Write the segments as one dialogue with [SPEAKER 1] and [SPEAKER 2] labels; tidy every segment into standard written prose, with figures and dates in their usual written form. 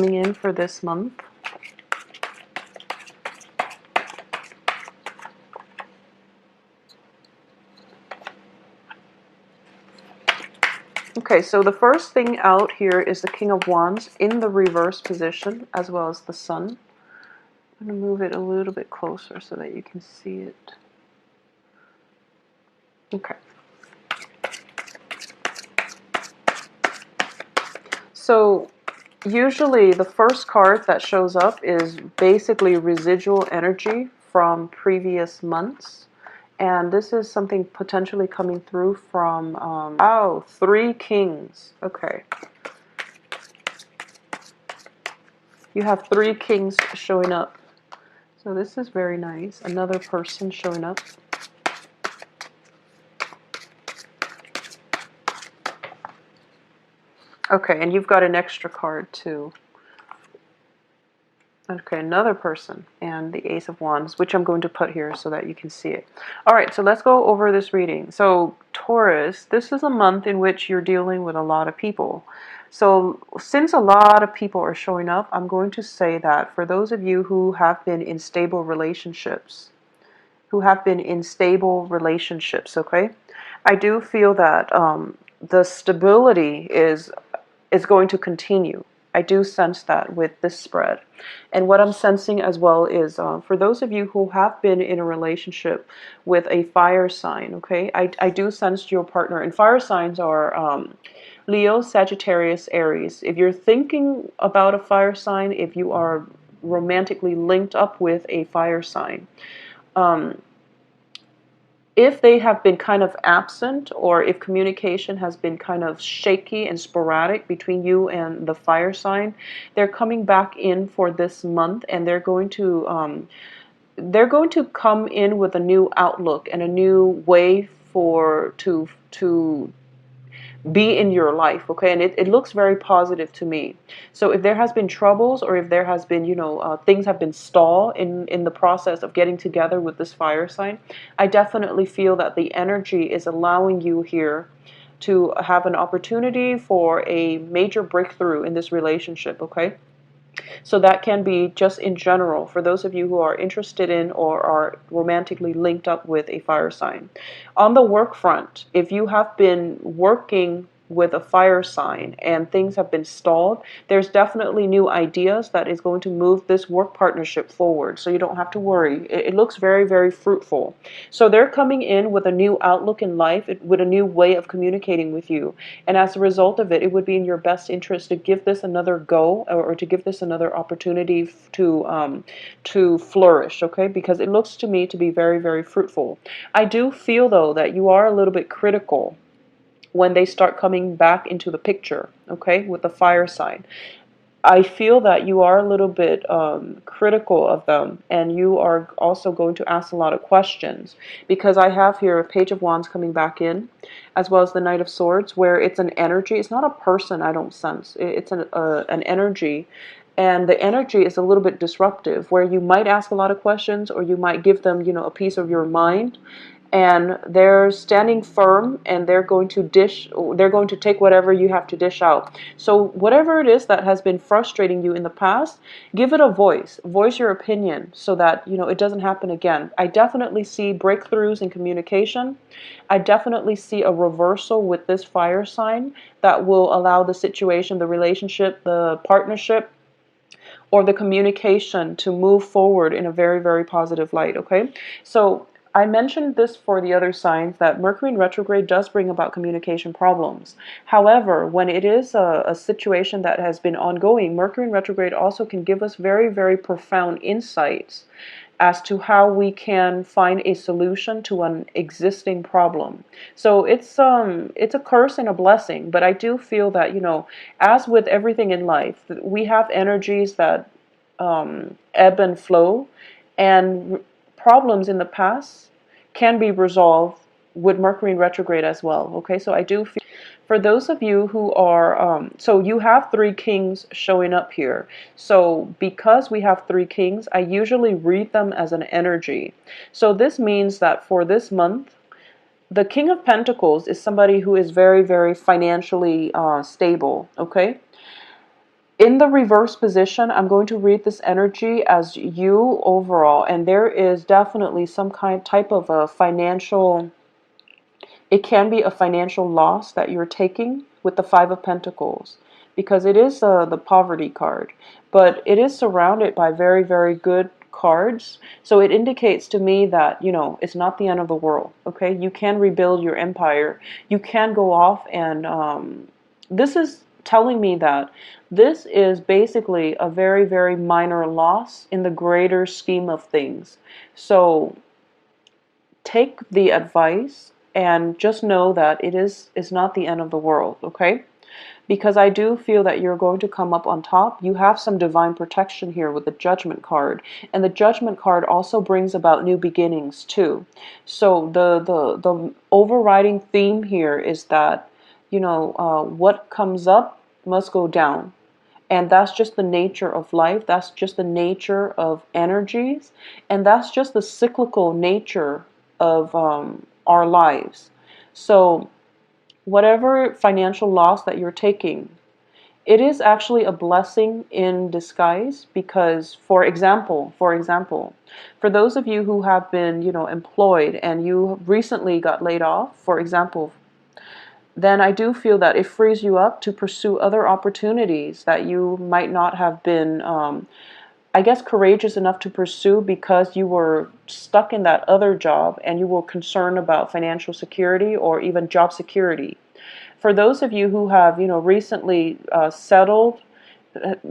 [SPEAKER 1] coming in for this month. Okay, so the first thing out here is the King of Wands in the reverse position, as well as the Sun. I'm going to move it a little bit closer so that you can see it. Okay. So usually the first card that shows up is basically residual energy from previous months. And this is something potentially coming through from, oh, 3 kings. Okay. You have 3 kings showing up. So this is very nice. Another person showing up. Okay, and you've got an extra card too. Okay, another person, and the Ace of Wands, which I'm going to put here so that you can see it. All right, so let's go over this reading. So Taurus, this is a month in which you're dealing with a lot of people. So since a lot of people are showing up, I'm going to say that for those of you who have been in stable relationships, okay, I do feel that the stability is going to continue. I do sense that with this spread. And what I'm sensing as well is for those of you who have been in a relationship with a fire sign, okay, I do sense your partner. And fire signs are Leo, Sagittarius, Aries. If you're thinking about a fire sign, if you are romantically linked up with a fire sign, if they have been kind of absent, or if communication has been kind of shaky and sporadic between you and the fire sign, they're coming back in for this month, and they're going to come in with a new outlook and a new way to be in your life, okay? And it looks very positive to me. So if there has been troubles, or if there has been, things have been stalled in the process of getting together with this fire sign, I definitely feel that the energy is allowing you here to have an opportunity for a major breakthrough in this relationship, okay? So that can be just in general for those of you who are interested in or are romantically linked up with a fire sign. On the work front, if you have been working with a fire sign and things have been stalled, there's definitely new ideas that is going to move this work partnership forward. So you don't have to worry. It looks very, very fruitful. So they're coming in with a new outlook in life, with a new way of communicating with you. And as a result of it, it would be in your best interest to give this another go, or to give this another opportunity to flourish, okay? Because it looks to me to be very, very fruitful. I do feel, though, that you are a little bit critical when they start coming back into the picture, okay, with the fire sign. I feel that you are a little bit critical of them, and you are also going to ask a lot of questions, because I have here a Page of Wands coming back in, as well as the Knight of Swords, where it's an energy. It's not a person, I don't sense. It's an energy, and the energy is a little bit disruptive, where you might ask a lot of questions, or you might give them, a piece of your mind, and they're standing firm, and they're going to take whatever you have to dish out. So whatever it is that has been frustrating you in the past, give it a voice your opinion, so that it doesn't happen again. I definitely see breakthroughs in communication. I definitely see a reversal with this fire sign that will allow the situation, the relationship, the partnership, or the communication to move forward in a very, very positive light, okay? So I mentioned this for the other signs, that Mercury in retrograde does bring about communication problems. However, when it is a situation that has been ongoing, Mercury in retrograde also can give us very, very profound insights as to how we can find a solution to an existing problem. So it's a curse and a blessing, but I do feel that, as with everything in life, we have energies that ebb and flow, and problems in the past can be resolved with Mercury in retrograde as well. Okay, so I do feel, for those of you who are, so you have 3 kings showing up here. So because we have 3 kings, I usually read them as an energy. So this means that for this month, the King of Pentacles is somebody who is very, very financially stable, okay? In the reverse position, I'm going to read this energy as you overall, and there is definitely some type of a financial, it can be a financial loss that you're taking with the Five of Pentacles, because it is the poverty card, but it is surrounded by very, very good cards. So it indicates to me that, it's not the end of the world, okay? You can rebuild your empire. You can go off and this is telling me that this is basically a very, very minor loss in the greater scheme of things. So take the advice and just know that it's not the end of the world, okay? Because I do feel that you're going to come up on top. You have some divine protection here with the Judgment card, and the Judgment card also brings about new beginnings too. So the overriding theme here is that what comes up must go down. And that's just the nature of life. That's just the nature of energies. And that's just the cyclical nature of our lives. So whatever financial loss that you're taking, it is actually a blessing in disguise, because for those of you who have been, employed and you recently got laid off, for example, then I do feel that it frees you up to pursue other opportunities that you might not have been, I guess, courageous enough to pursue because you were stuck in that other job and you were concerned about financial security or even job security. For those of you who have, recently settled,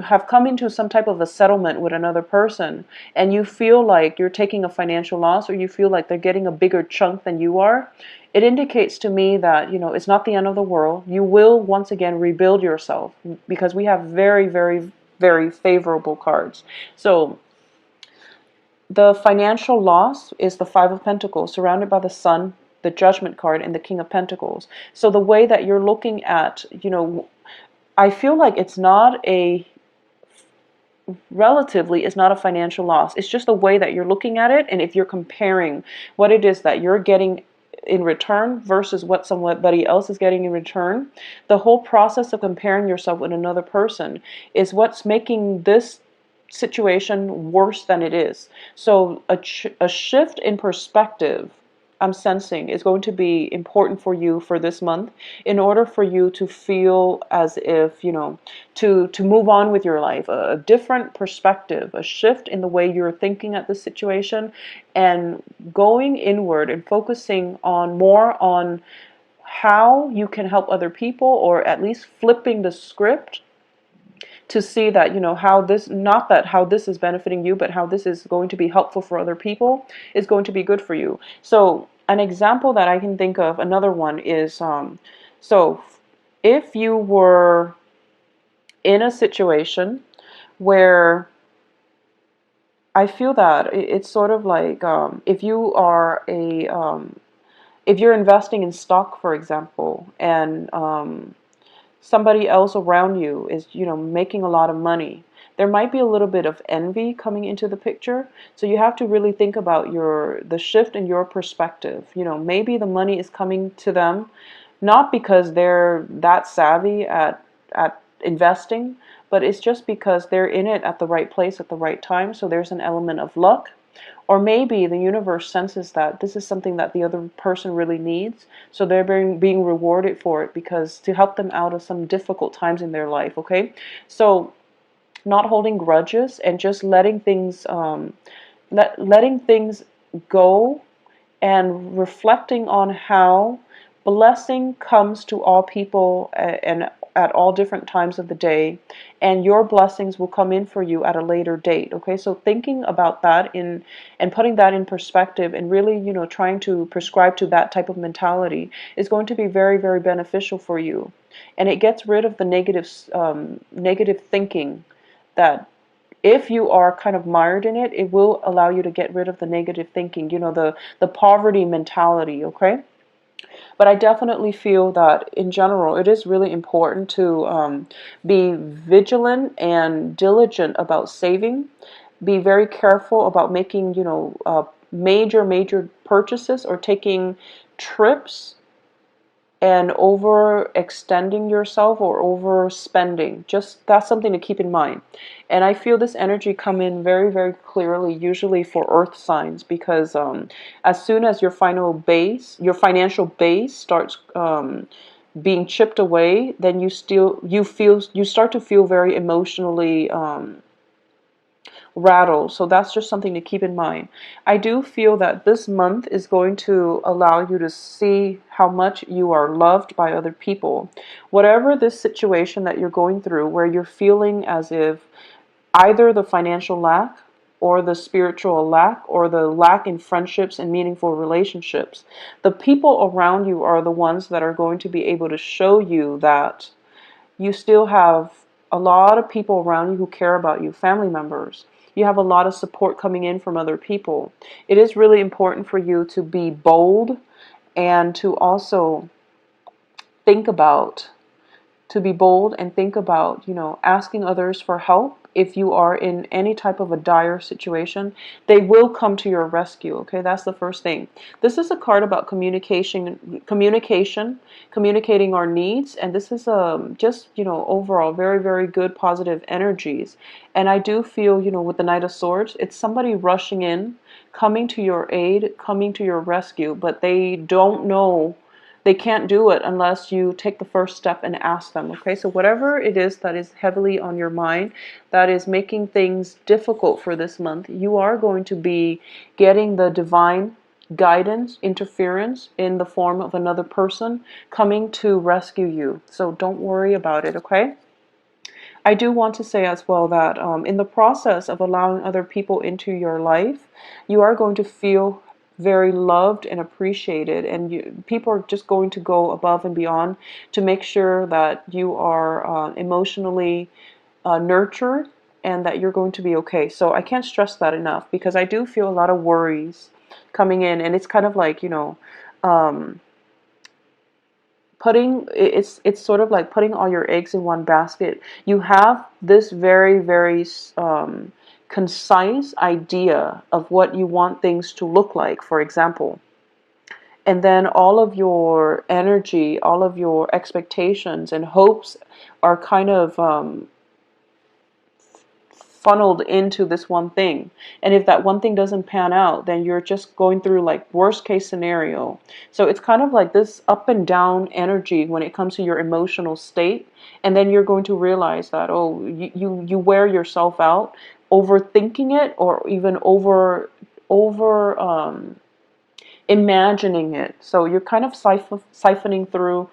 [SPEAKER 1] have come into some type of a settlement with another person, and you feel like you're taking a financial loss, or you feel like they're getting a bigger chunk than you are, it indicates to me that, it's not the end of the world. You will once again rebuild yourself, because we have very, very, very favorable cards. So the financial loss is the Five of Pentacles, surrounded by the Sun, the Judgment card, and the King of Pentacles. So the way that you're looking at, I feel like it's not a financial loss. It's just the way that you're looking at it, and if you're comparing what it is that you're getting in return versus what somebody else is getting in return, the whole process of comparing yourself with another person is what's making this situation worse than it is. So a shift in perspective, I'm sensing, is going to be important for you for this month, in order for you to feel as if, to move on with your life. A different perspective, a shift in the way you're thinking at the situation, and going inward and focusing more on how you can help other people, or at least flipping the script to see that, how this, not that how this is benefiting you, but how this is going to be helpful for other people, is going to be good for you. So an example that I can think of, another one is, so if you were in a situation where, I feel that it's sort of like, if you are if you're investing in stock, for example, and somebody else around you is, making a lot of money, there might be a little bit of envy coming into the picture. So you have to really think about the shift in your perspective. Maybe the money is coming to them not because they're that savvy at investing, but it's just because they're in it at the right place at the right time. So there's an element of luck. Or maybe the universe senses that this is something that the other person really needs, so they're being rewarded for it, because to help them out of some difficult times in their life, okay? So not holding grudges, and just letting things letting things go, and reflecting on how blessing comes to all people, and at all different times of the day, and your blessings will come in for you at a later date. Okay, so thinking about that and putting that in perspective, and really, trying to prescribe to that type of mentality, is going to be very, very beneficial for you. And it gets rid of the negative thinking, that if you are kind of mired in it, it will allow you to get rid of the negative thinking, the poverty mentality, okay? But I definitely feel that in general, it is really important to be vigilant and diligent about saving. Be very careful about making, major purchases, or taking trips and overextending yourself or overspending. Just that's something to keep in mind. And I feel this energy come in very, very clearly, usually for earth signs, because as soon as your financial base starts being chipped away, then you start to feel very emotionally rattle. So that's just something to keep in mind. I do feel that this month is going to allow you to see how much you are loved by other people. Whatever this situation that you're going through, where you're feeling as if either the financial lack or the spiritual lack or the lack in friendships and meaningful relationships, the people around you are the ones that are going to be able to show you that you still have a lot of people around you who care about you, family members. You have a lot of support coming in from other people. It is really important for you to be bold and to also think about to be bold and think about, asking others for help. If you are in any type of a dire situation, they will come to your rescue. Okay, that's the first thing. This is a card about communicating our needs, and this is just overall very, very good positive energies. And I do feel, with the Knight of Swords, it's somebody rushing in, coming to your aid, coming to your rescue, but they don't know, they can't do it unless you take the first step and ask them. Okay, so whatever it is that is heavily on your mind, that is making things difficult for this month, you are going to be getting the divine guidance, interference in the form of another person coming to rescue you. So don't worry about it, okay? I do want to say as well that in the process of allowing other people into your life, you are going to feel very loved and appreciated, and people are just going to go above and beyond to make sure that you are emotionally nurtured and that you're going to be okay. So I can't stress that enough, because I do feel a lot of worries coming in, and it's kind of like, um, it's sort of like putting all your eggs in one basket. You have this very, very concise idea of what you want things to look like, for example, and then all of your energy, all of your expectations and hopes are kind of funneled into this one thing. And if that one thing doesn't pan out, then you're just going through like worst case scenario. So it's kind of like this up and down energy when it comes to your emotional state. And then you're going to realize that, oh, you wear yourself out overthinking it, or even over imagining it. So you're kind of siphoning through,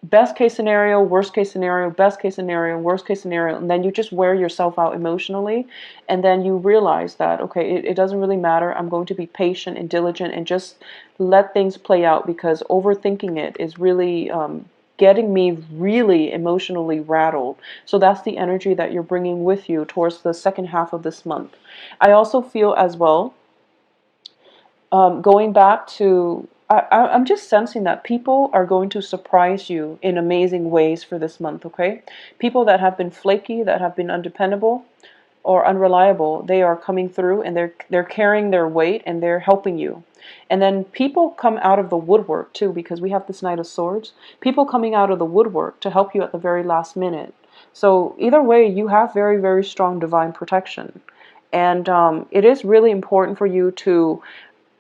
[SPEAKER 1] best case scenario, worst case scenario, best case scenario, worst case scenario, and then you just wear yourself out emotionally, and then you realize that, okay, it doesn't really matter. I'm going to be patient and diligent and just let things play out, because overthinking it is really getting me really emotionally rattled. So that's the energy that you're bringing with you towards the second half of this month. I also feel as well, going back to, I'm just sensing that people are going to surprise you in amazing ways for this month, okay? People that have been flaky, that have been undependable or unreliable, they are coming through, and they're carrying their weight, and they're helping you. And then people come out of the woodwork too, because we have this Knight of Swords. People coming out of the woodwork to help you at the very last minute. So either way, you have very, very strong divine protection. And it is really important for you to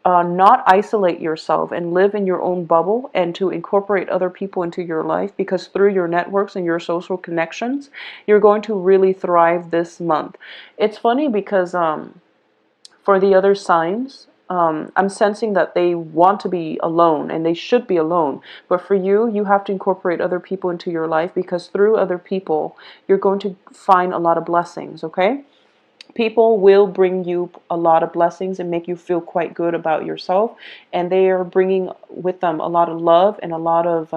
[SPEAKER 1] not isolate yourself and live in your own bubble, and to incorporate other people into your life, because through your networks and your social connections, you're going to really thrive this month. It's funny because for the other signs, I'm sensing that they want to be alone, and they should be alone. But for you, you have to incorporate other people into your life, because through other people, you're going to find a lot of blessings, okay? People will bring you a lot of blessings and make you feel quite good about yourself, and they are bringing with them a lot of love and a lot of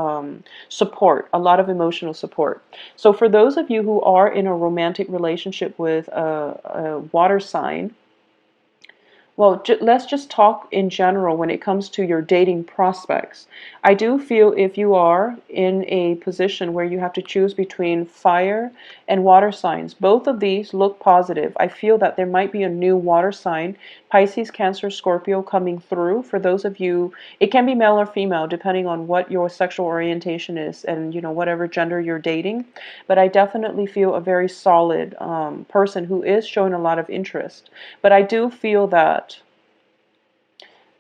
[SPEAKER 1] support, a lot of emotional support. So for those of you who are in a romantic relationship with a water sign, Well, let's just talk in general when it comes to your dating prospects. I do feel if you are in a position where you have to choose between fire and water signs, both of these look positive. I feel that there might be a new water sign, Pisces, Cancer, Scorpio, coming through. For those of you, it can be male or female depending on what your sexual orientation is and, whatever gender you're dating. But I definitely feel a very solid person who is showing a lot of interest. But I do feel that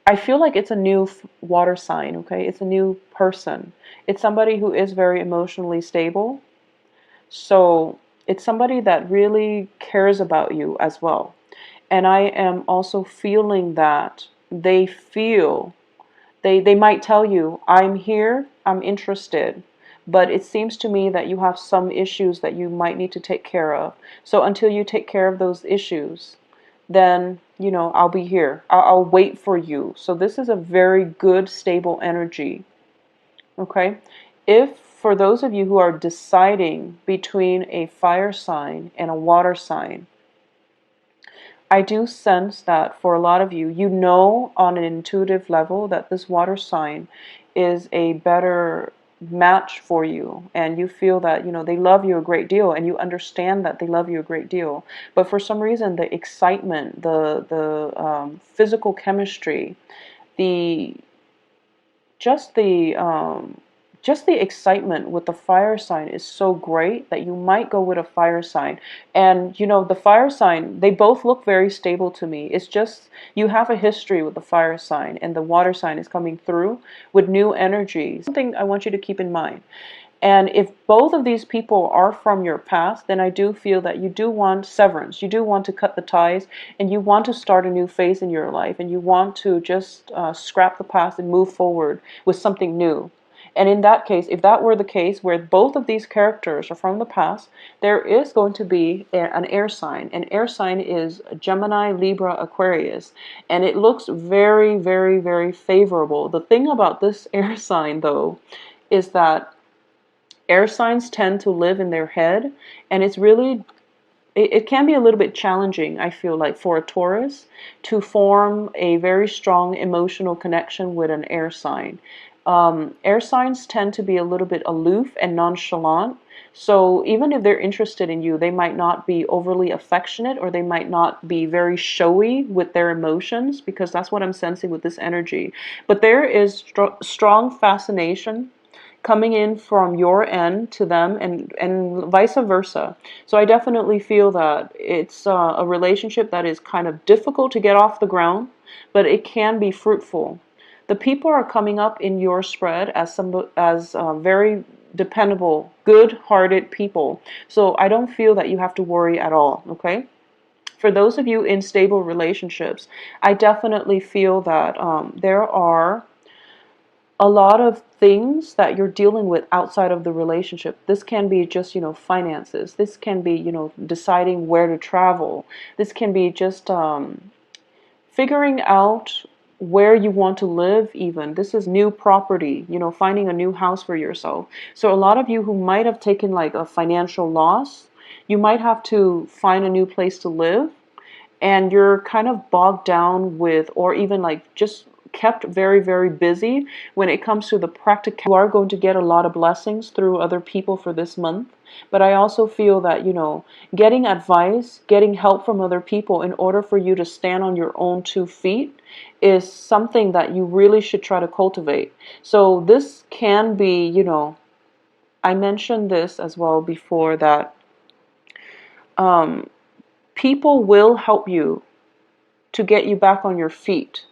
[SPEAKER 1] I feel like it's a new water sign, okay? It's a new person. It's somebody who is very emotionally stable. So it's somebody that really cares about you as well. And I am also feeling that they might tell you, I'm here, I'm interested. But it seems to me that you have some issues that you might need to take care of. So until you take care of those issues, then, I'll be here. I'll wait for you. So this is a very good, stable energy. Okay? If for those of you who are deciding between a fire sign and a water sign, I do sense that for a lot of you, on an intuitive level that this water sign is a better match for you, and you feel that they love you a great deal, and you understand that they love you a great deal, but for some reason the excitement, the physical chemistry, the just the um, just the excitement with the fire sign is so great that you might go with a fire sign. And the fire sign, they both look very stable to me. It's just you have a history with the fire sign, and the water sign is coming through with new energy. Something I want you to keep in mind. And if both of these people are from your past, then I do feel that you do want severance. You do want to cut the ties, and you want to start a new phase in your life, and you want to just scrap the past and move forward with something new. And in that case, if that were the case, where both of these characters are from the past, there is going to be an air sign. An air sign is Gemini, Libra, Aquarius, and it looks very, very, very favorable. The thing about this air sign, though, is that air signs tend to live in their head, and it can be a little bit challenging, I feel like, for a Taurus to form a very strong emotional connection with an air sign. Air signs tend to be a little bit aloof and nonchalant. So even if they're interested in you, they might not be overly affectionate, or they might not be very showy with their emotions, because that's what I'm sensing with this energy. But there is strong fascination coming in from your end to them, and vice versa. So I definitely feel that it's a relationship that is kind of difficult to get off the ground, but it can be fruitful. The people are coming up in your spread as very dependable, good-hearted people. So I don't feel that you have to worry at all, okay? For those of you in stable relationships, I definitely feel that there are a lot of things that you're dealing with outside of the relationship. This can be just, finances. This can be, deciding where to travel. This can be just figuring out where you want to live even. This is new property, finding a new house for yourself. So a lot of you who might have taken like a financial loss, you might have to find a new place to live, and you're kind of bogged down with, or even like just kept very, very busy when it comes to the practical. You are going to get a lot of blessings through other people for this month. But I also feel that, getting advice, getting help from other people in order for you to stand on your own 2 feet is something that you really should try to cultivate. So this can be, I mentioned this as well before, that people will help you to get you back on your feet.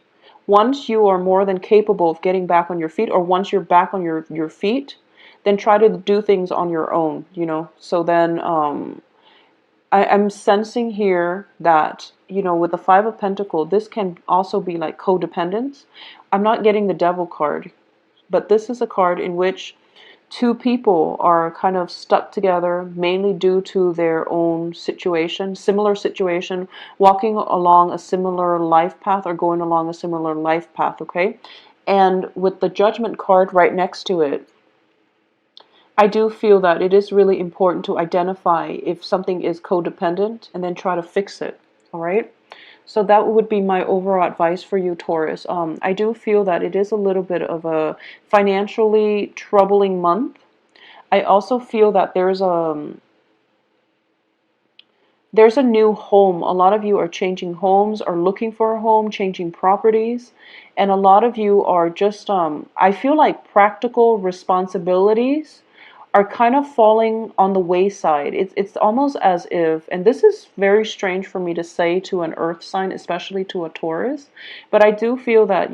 [SPEAKER 1] Once you are more than capable of getting back on your feet, or once you're back on your feet, then try to do things on your own, So then I'm sensing here that, with the Five of Pentacles, this can also be like codependence. I'm not getting the Devil card, but this is a card in which two people are kind of stuck together, mainly due to their own situation, similar situation, walking along a similar life path, or going along a similar life path, okay? And with the Judgment card right next to it, I do feel that it is really important to identify if something is codependent and then try to fix it, all right? So that would be my overall advice for you, Taurus. I do feel that it is a little bit of a financially troubling month. I also feel that there's a new home. A lot of you are changing homes or looking for a home, changing properties. And a lot of you are just, I feel like practical responsibilities are kind of falling on the wayside. It's almost as if, and this is very strange for me to say to an earth sign, especially to a Taurus, but I do feel that,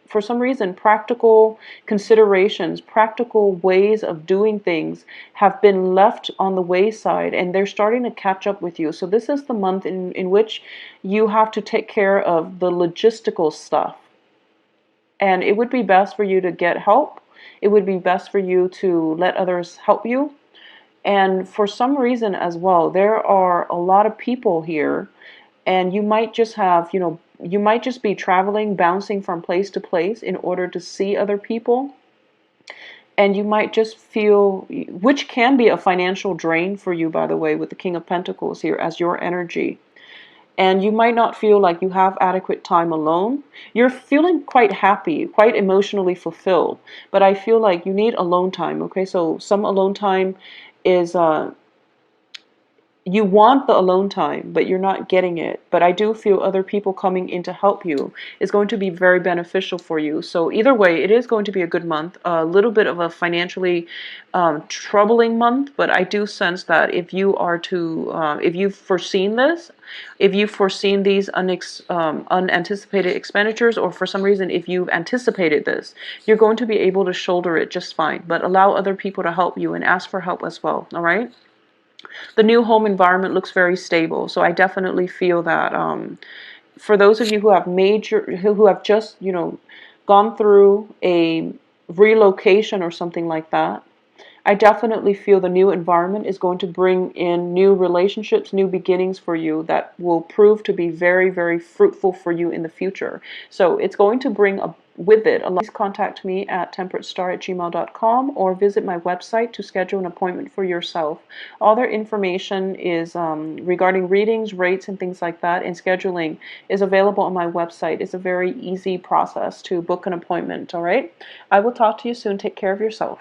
[SPEAKER 1] for some reason, practical considerations, practical ways of doing things have been left on the wayside and they're starting to catch up with you. So this is the month in which you have to take care of the logistical stuff. And it would be best for you to get help. It would be best for you to let others help you. And for some reason as well, there are a lot of people here, and you might just have, you might just be traveling, bouncing from place to place in order to see other people. And you might just feel, which can be a financial drain for you, by the way, with the King of Pentacles here as your energy. And you might not feel like you have adequate time alone. You're feeling quite happy, quite emotionally fulfilled, but I feel like you need alone time, okay? So some alone time is you want the alone time, but you're not getting it. But I do feel other people coming in to help you is going to be very beneficial for you. So either way, it is going to be a good month. A little bit of a financially troubling month, but I do sense that if you are to, if you've foreseen this, if you've foreseen these unanticipated expenditures, or for some reason, if you've anticipated this, you're going to be able to shoulder it just fine. But allow other people to help you and ask for help as well, all right? The new home environment looks very stable. So I definitely feel that for those of you who have just, gone through a relocation or something like that, I definitely feel the new environment is going to bring in new relationships, new beginnings for you that will prove to be very, very fruitful for you in the future. So it's going to bring with it. Please contact me at temperatestar@gmail.com or visit my website to schedule an appointment for yourself. All their information is regarding readings, rates, and things like that, and scheduling is available on my website. It's a very easy process to book an appointment, all right? I will talk to you soon. Take care of yourself.